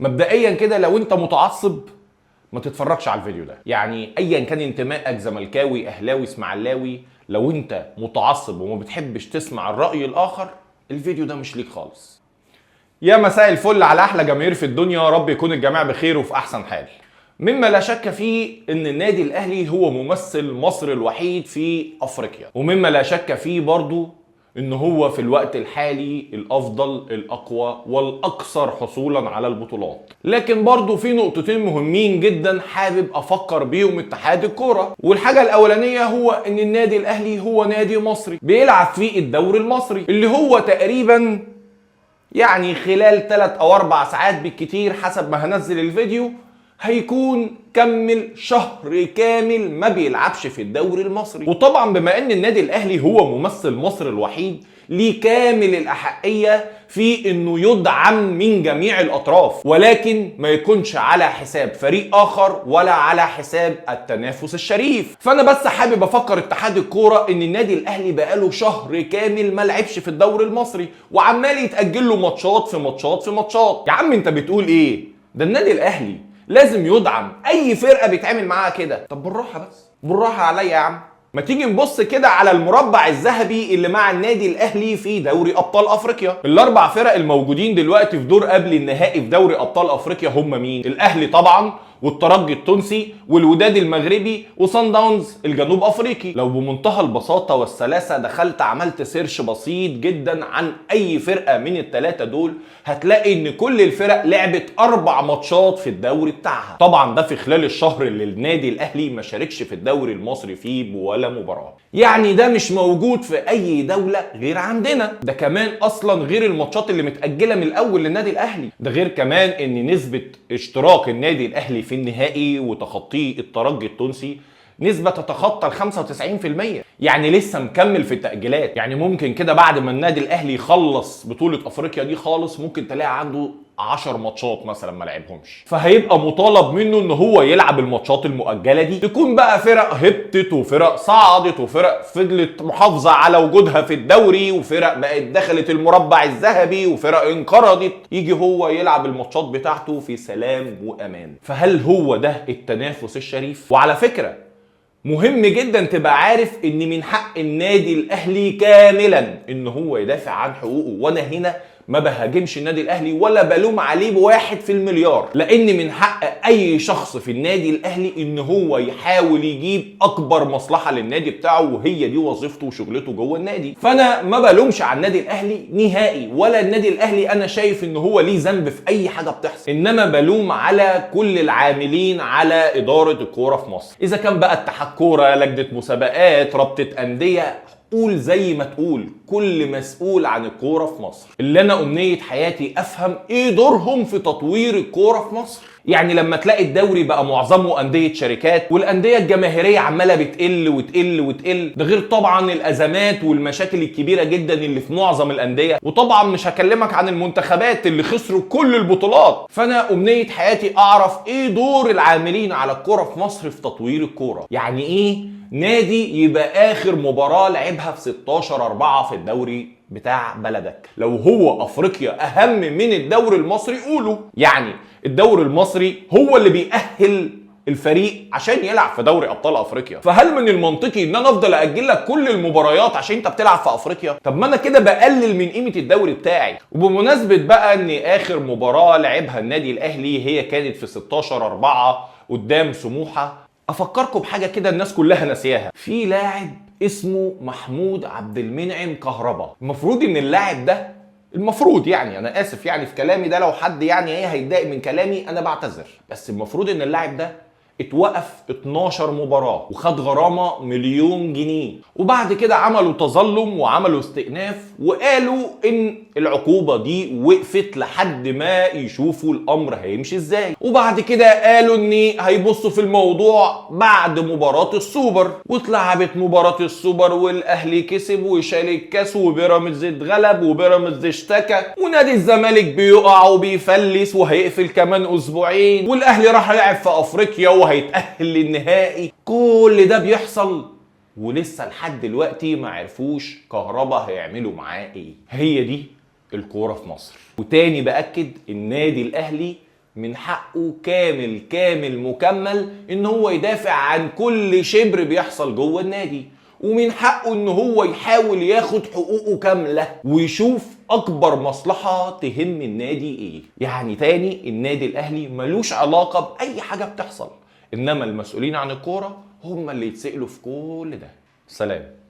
مبدئيا كده لو انت متعصب ما تتفرجش على الفيديو ده. يعني ايا كان انتمائك، زملكاوي، اهلاوي، اسماعيلاوي، لو انت متعصب وما بتحبش تسمع الرأي الاخر الفيديو ده مش ليك خالص. يا مساء الفل على احلى جماهير في الدنيا، يا رب يكون الجميع بخير وفي احسن حال. مما لا شك فيه ان النادي الاهلي هو ممثل مصر الوحيد في افريقيا، ومما لا شك فيه برضو ان هو في الوقت الحالي الافضل الاقوى والاكثر حصولا على البطولات. لكن برضو في نقطتين مهمين جدا حابب افكر بيهم اتحاد الكوره، والحاجه الاولانيه هو ان النادي الاهلي هو نادي مصري بيلعب في الدوري المصري، اللي هو تقريبا يعني خلال 3 أو 4 ساعات بالكتير حسب ما هنزل الفيديو هيكون كمل شهر كامل ما بيلعبش في الدوري المصري. وطبعا بما ان النادي الاهلي هو ممثل مصر الوحيد ليه كامل الاحقية في انه يدعم من جميع الاطراف، ولكن ما يكونش على حساب فريق اخر ولا على حساب التنافس الشريف. فانا بس حابب افكر اتحاد الكورة ان النادي الاهلي بقاله شهر كامل ما لعبش في الدوري المصري وعمال يتأجل له ماتشات في ماتشات في ماتشات. يا عم انت بتقول ايه؟ ده النادي الاهلي لازم يدعم، اي فرقه بيتعامل معاها كده. طب بالراحه بس، بالراحه عليا يا عم. ما تيجي نبص كده على المربع الذهبي اللي مع النادي الاهلي في دوري ابطال افريقيا. الاربع فرق الموجودين دلوقتي في دور قبل النهائي في دوري ابطال افريقيا هم مين؟ الاهلي طبعا، والترجي التونسي، والوداد المغربي، وصن داونز الجنوب افريقي. لو بمنتهى البساطه والسلاسه دخلت عملت سيرش بسيط جدا عن اي فرقه من الثلاثه دول هتلاقي ان كل الفرق لعبت 4 ماتشات في الدوري بتاعها. طبعا ده في خلال الشهر اللي النادي الاهلي ما شاركش في الدوري المصري فيه بولا مباراه. يعني ده مش موجود في اي دوله غير عندنا. ده كمان اصلا غير الماتشات اللي متاجله من الاول للنادي الاهلي. ده غير كمان ان نسبه اشتراك النادي الاهلي في النهائي وتخطيه الترجي التونسي نسبة تتخطى ال 95%. يعني لسه مكمل في التأجيلات. يعني ممكن كده بعد ما النادي الأهلي يخلص بطولة أفريقيا دي خالص ممكن تلاقي عنده 10 ماتشات مثلا ما لعبهمش، فهيبقى مطالب منه ان هو يلعب الماتشات المؤجله دي. تكون بقى فرق هبطت وفرق صعدت وفرق فضلت محافظه على وجودها في الدوري وفرق بقت دخلت المربع الذهبي وفرق انقرضت، يجي هو يلعب الماتشات بتاعته في سلام وامان. فهل هو ده التنافس الشريف؟ وعلى فكره مهم جدا تبقى عارف ان من حق النادي الاهلي كاملا ان هو يدافع عن حقوقه، وانا هنا ما بهاجمش النادي الاهلي ولا بلوم عليه بواحد في المليار، لان من حق اي شخص في النادي الاهلي ان هو يحاول يجيب اكبر مصلحه للنادي بتاعه، وهي دي وظيفته وشغلته جوه النادي. فانا ما بلومش على النادي الاهلي نهائي، ولا النادي الاهلي انا شايف ان هو ليه ذنب في اي حاجه بتحصل، انما بلوم على كل العاملين على اداره الكوره في مصر. اذا كان بقى اتحاد كوره، لجنه مسابقات، رابطه انديه، قول زي ما تقول، كل مسؤول عن الكوره في مصر. اللي انا امنيه حياتي افهم ايه دورهم في تطوير الكوره في مصر. يعني لما تلاقي الدوري بقى معظمه انديه شركات والانديه الجماهيريه عماله بتقل وتقل وتقل، ده غير طبعا الازمات والمشاكل الكبيره جدا اللي في معظم الانديه، وطبعا مش هكلمك عن المنتخبات اللي خسروا كل البطولات. فانا امنيه حياتي اعرف ايه دور العاملين على الكوره في مصر في تطوير الكوره. يعني ايه نادي يبقى اخر مباراه لعبها في 16/4 في الدوري بتاع بلدك؟ لو هو افريقيا اهم من الدوري المصري قولوا. يعني الدوري المصري هو اللي بيأهل الفريق عشان يلعب في دوري ابطال افريقيا، فهل من المنطقي ان انا افضل اجل لك كل المباريات عشان انت بتلعب في افريقيا؟ طب ما انا كده بقلل من قيمه الدوري بتاعي. وبمناسبه بقى ان اخر مباراه لعبها النادي الاهلي هي كانت في 16/4 قدام سموحه، افكركم بحاجه كده الناس كلها ناسياها. في لاعب اسمه محمود عبد المنعم كهربا. المفروض ان اللاعب ده، المفروض يعني انا اسف يعني في كلامي ده، لو حد يعني ايه هيتضايق من كلامي انا بعتذر، بس المفروض ان اللاعب ده اتوقف 12 مباراة وخد غرامة 1,000,000 جنيه، وبعد كده عملوا تظلم وعملوا استئناف وقالوا ان العقوبة دي وقفت لحد ما يشوفوا الامر هيمشي ازاي، وبعد كده قالوا ان هيبصوا في الموضوع بعد مباراة السوبر، واتلعبت مباراة السوبر والاهلي كسب وشال الكاس وبيراميدز اتغلب وبيراميدز اشتكى ونادي الزمالك بيقع وبيفلس وهيقفل كمان اسبوعين والاهلي راح يلعب في افريقيا وهيتأهل للنهائي. كل ده بيحصل ولسه لحد دلوقتي ما عرفوش كهربا هيعملوا معاه ايه. هي دي الكورة في مصر. وتاني بأكد النادي الأهلي من حقه كامل مكمل ان هو يدافع عن كل شبر بيحصل جوه النادي، ومن حقه ان هو يحاول ياخد حقوقه كاملة ويشوف اكبر مصلحة تهم النادي ايه. يعني تاني، النادي الاهلي ملوش علاقة باي حاجة بتحصل، انما المسؤولين عن الكورة هم اللي يتسألوا في كل ده. سلام.